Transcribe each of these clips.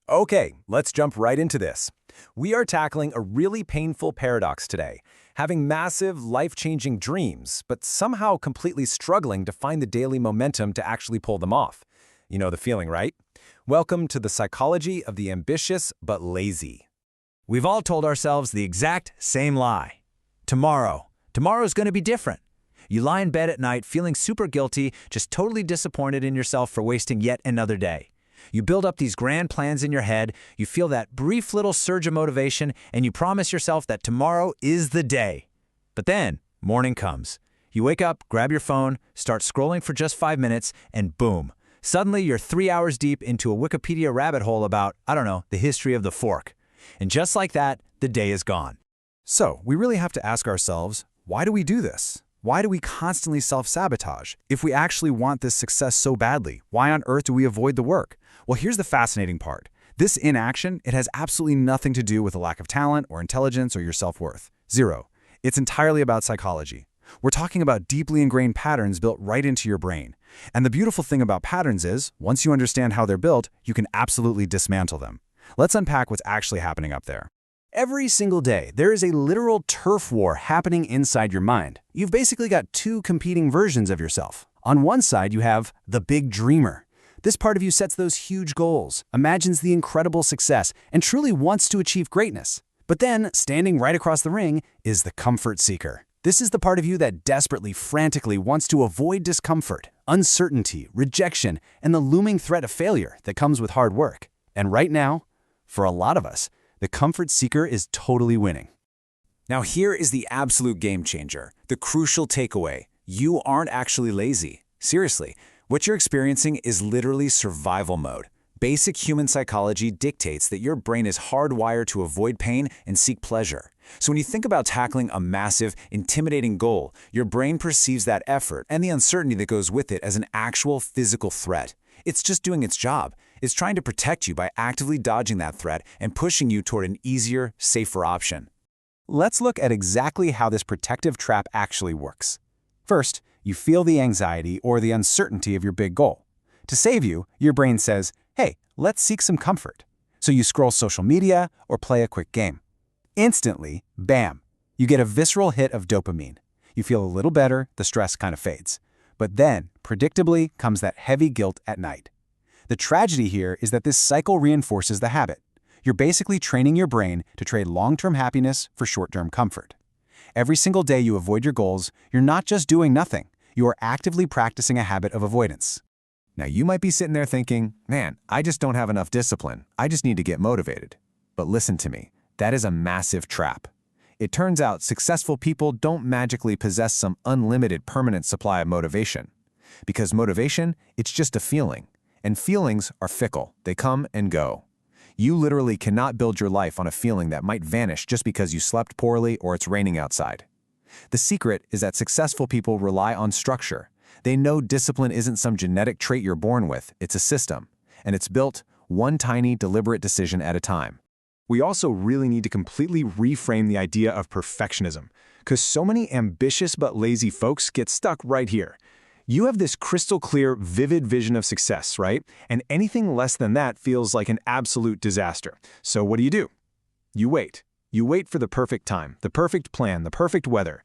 Okay, let's jump right into this. We are tackling a really painful paradox today, having massive, life-changing dreams, but somehow completely struggling to find the daily momentum to actually pull them off. You know the feeling, right? Welcome to the psychology of the ambitious but lazy. We've all told ourselves the exact same lie. Tomorrow's going to be different. You lie in bed at night feeling super guilty, just totally disappointed in yourself for wasting yet another day. You build up these grand plans in your head, you feel that brief little surge of motivation, and you promise yourself that tomorrow is the day. But then, morning comes. You wake up, grab your phone, start scrolling for just 5 minutes, and boom. Suddenly, you're 3 hours deep into a Wikipedia rabbit hole about, the history of the fork. And just like that, the day is gone. So, we really have to ask ourselves, why do we do this? Why do we constantly self-sabotage? If we actually want this success so badly, why on earth do we avoid the work? Well, here's the fascinating part. This inaction, it has absolutely nothing to do with a lack of talent or intelligence or your self-worth. Zero. It's entirely about psychology. We're talking about deeply ingrained patterns built right into your brain. And the beautiful thing about patterns is, once you understand how they're built, you can absolutely dismantle them. Let's unpack what's actually happening up there. Every single day, there is a literal turf war happening inside your mind. You've basically got two competing versions of yourself. On one side, you have the big dreamer. This part of you sets those huge goals, imagines the incredible success, and truly wants to achieve greatness. But then, standing right across the ring, is the comfort seeker. This is the part of you that desperately, frantically wants to avoid discomfort, uncertainty, rejection, and the looming threat of failure that comes with hard work. And right now, for a lot of us, the comfort seeker is totally winning. Now here is the absolute game changer, the crucial takeaway. You aren't actually lazy. Seriously, what you're experiencing is literally survival mode. Basic human psychology dictates that your brain is hardwired to avoid pain and seek pleasure. So when you think about tackling a massive, intimidating goal, your brain perceives that effort and the uncertainty that goes with it as an actual physical threat. It's just doing its job. It's trying to protect you by actively dodging that threat and pushing you toward an easier, safer option. Let's look at exactly how this protective trap actually works. First, you feel the anxiety or the uncertainty of your big goal. To save you, your brain says, hey, let's seek some comfort. So you scroll social media or play a quick game. Instantly, bam, you get a visceral hit of dopamine. You feel a little better, the stress kind of fades. But then, predictably, comes that heavy guilt at night. The tragedy here is that this cycle reinforces the habit. You're basically training your brain to trade long-term happiness for short-term comfort. Every single day you avoid your goals, you're not just doing nothing. You are actively practicing a habit of avoidance. Now, you might be sitting there thinking, man, I just don't have enough discipline. I just need to get motivated. But listen to me, that is a massive trap. It turns out successful people don't magically possess some unlimited permanent supply of motivation. Because motivation, it's just a feeling. And feelings are fickle. They come and go. You literally cannot build your life on a feeling that might vanish just because you slept poorly or it's raining outside. The secret is that successful people rely on structure. They know discipline isn't some genetic trait you're born with, it's a system. And it's built one tiny, deliberate decision at a time. We also really need to completely reframe the idea of perfectionism, because so many ambitious but lazy folks get stuck right here. You have this crystal clear, vivid vision of success, right? And anything less than that feels like an absolute disaster. So what do? You wait. You wait for the perfect time, the perfect plan, the perfect weather.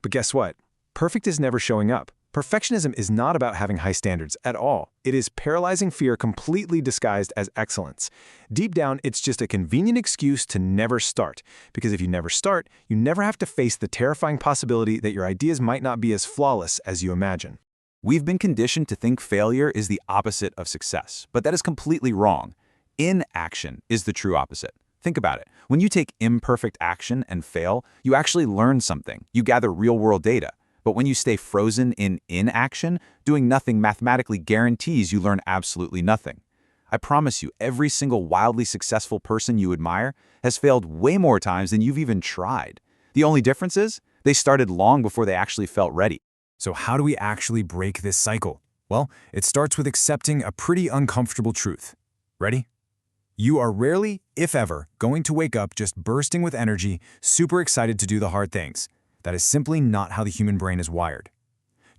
But guess what? Perfect is never showing up. Perfectionism is not about having high standards at all. It is paralyzing fear completely disguised as excellence. Deep down, it's just a convenient excuse to never start. Because if you never start, you never have to face the terrifying possibility that your ideas might not be as flawless as you imagine. We've been conditioned to think failure is the opposite of success, but that is completely wrong. Inaction is the true opposite. Think about it. When you take imperfect action and fail, you actually learn something. You gather real-world data. But when you stay frozen in inaction, doing nothing mathematically guarantees you learn absolutely nothing. I promise you, every single wildly successful person you admire has failed way more times than you've even tried. The only difference is, they started long before they actually felt ready. So how do we actually break this cycle? Well, it starts with accepting a pretty uncomfortable truth. Ready? You are rarely, if ever, going to wake up just bursting with energy, super excited to do the hard things. That is simply not how the human brain is wired.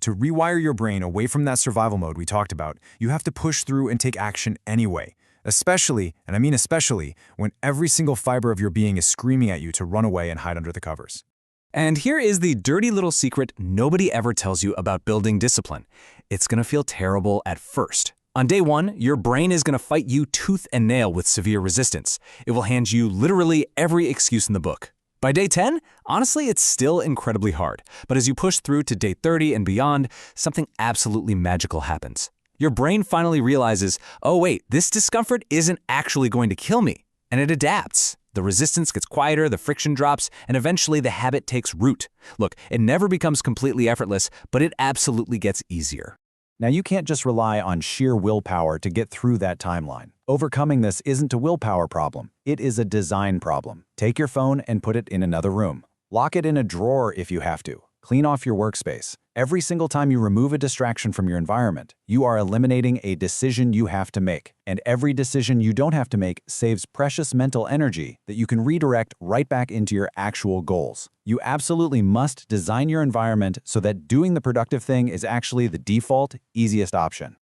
To rewire your brain away from that survival mode we talked about, you have to push through and take action anyway. Especially, and I mean especially, when every single fiber of your being is screaming at you to run away and hide under the covers. And here is the dirty little secret nobody ever tells you about building discipline. It's going to feel terrible at first. On day one, your brain is going to fight you tooth and nail with severe resistance. It will hand you literally every excuse in the book. By day 10, honestly, it's still incredibly hard. But as you push through to day 30 and beyond, something absolutely magical happens. Your brain finally realizes, oh wait, this discomfort isn't actually going to kill me. And it adapts. The resistance gets quieter, the friction drops, and eventually the habit takes root. Look, it never becomes completely effortless, but it absolutely gets easier. Now, you can't just rely on sheer willpower to get through that timeline. Overcoming this isn't a willpower problem. It is a design problem. Take your phone and put it in another room. Lock it in a drawer if you have to. Clean off your workspace. Every single time you remove a distraction from your environment, you are eliminating a decision you have to make. And every decision you don't have to make saves precious mental energy that you can redirect right back into your actual goals. You absolutely must design your environment so that doing the productive thing is actually the default, easiest option.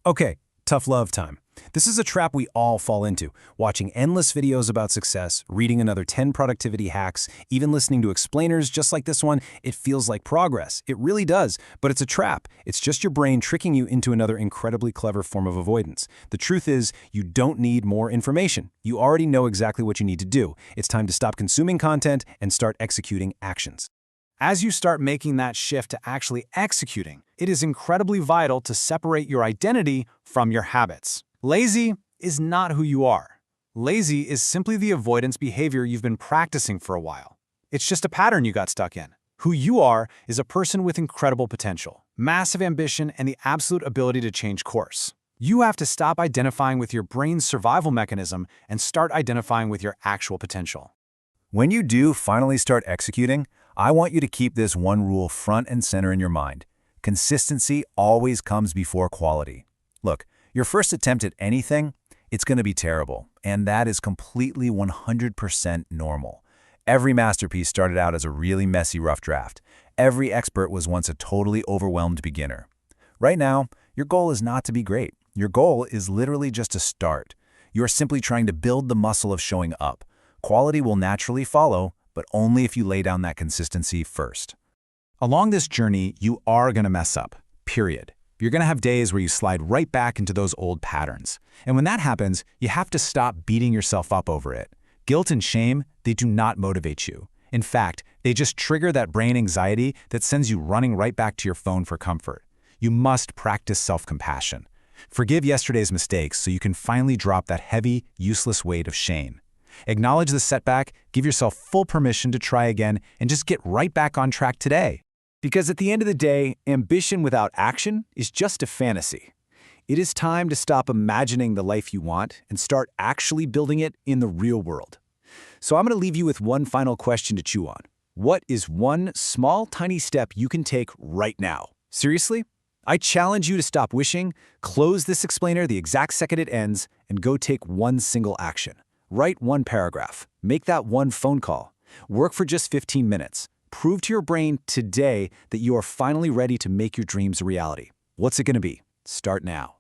Okay, tough love time. This is a trap we all fall into, watching endless videos about success, reading another 10 productivity hacks, even listening to explainers just like this one. It feels like progress. It really does, but it's a trap. It's just your brain tricking you into another incredibly clever form of avoidance. The truth is, you don't need more information. You already know exactly what you need to do. It's time to stop consuming content and start executing actions. As you start making that shift to actually executing, it is incredibly vital to separate your identity from your habits. Lazy is not who you are. Lazy is simply the avoidance behavior you've been practicing for a while. It's just a pattern you got stuck in. Who you are is a person with incredible potential, massive ambition, and the absolute ability to change course. You have to stop identifying with your brain's survival mechanism and start identifying with your actual potential. When you do finally start executing, I want you to keep this one rule front and center in your mind. Consistency always comes before quality. Look, your first attempt at anything, it's going to be terrible, and that is completely 100% normal. Every masterpiece started out as a really messy rough draft. Every expert was once a totally overwhelmed beginner. Right now, your goal is not to be great. Your goal is literally just to start. You are simply trying to build the muscle of showing up. Quality will naturally follow, but only if you lay down that consistency first. Along this journey, you are going to mess up, period. You're going to have days where you slide right back into those old patterns. And when that happens, you have to stop beating yourself up over it. Guilt and shame, they do not motivate you. In fact, they just trigger that brain anxiety that sends you running right back to your phone for comfort. You must practice self-compassion. Forgive yesterday's mistakes so you can finally drop that heavy, useless weight of shame. Acknowledge the setback, give yourself full permission to try again, and just get right back on track today. Because at the end of the day, ambition without action is just a fantasy. It is time to stop imagining the life you want and start actually building it in the real world. So I'm going to leave you with one final question to chew on. What is one small, tiny step you can take right now? Seriously? I challenge you to stop wishing, close this explainer the exact second it ends, and go take one single action. Write one paragraph. Make that one phone call. Work for just 15 minutes. Prove to your brain today that you are finally ready to make your dreams a reality. What's it going to be? Start now.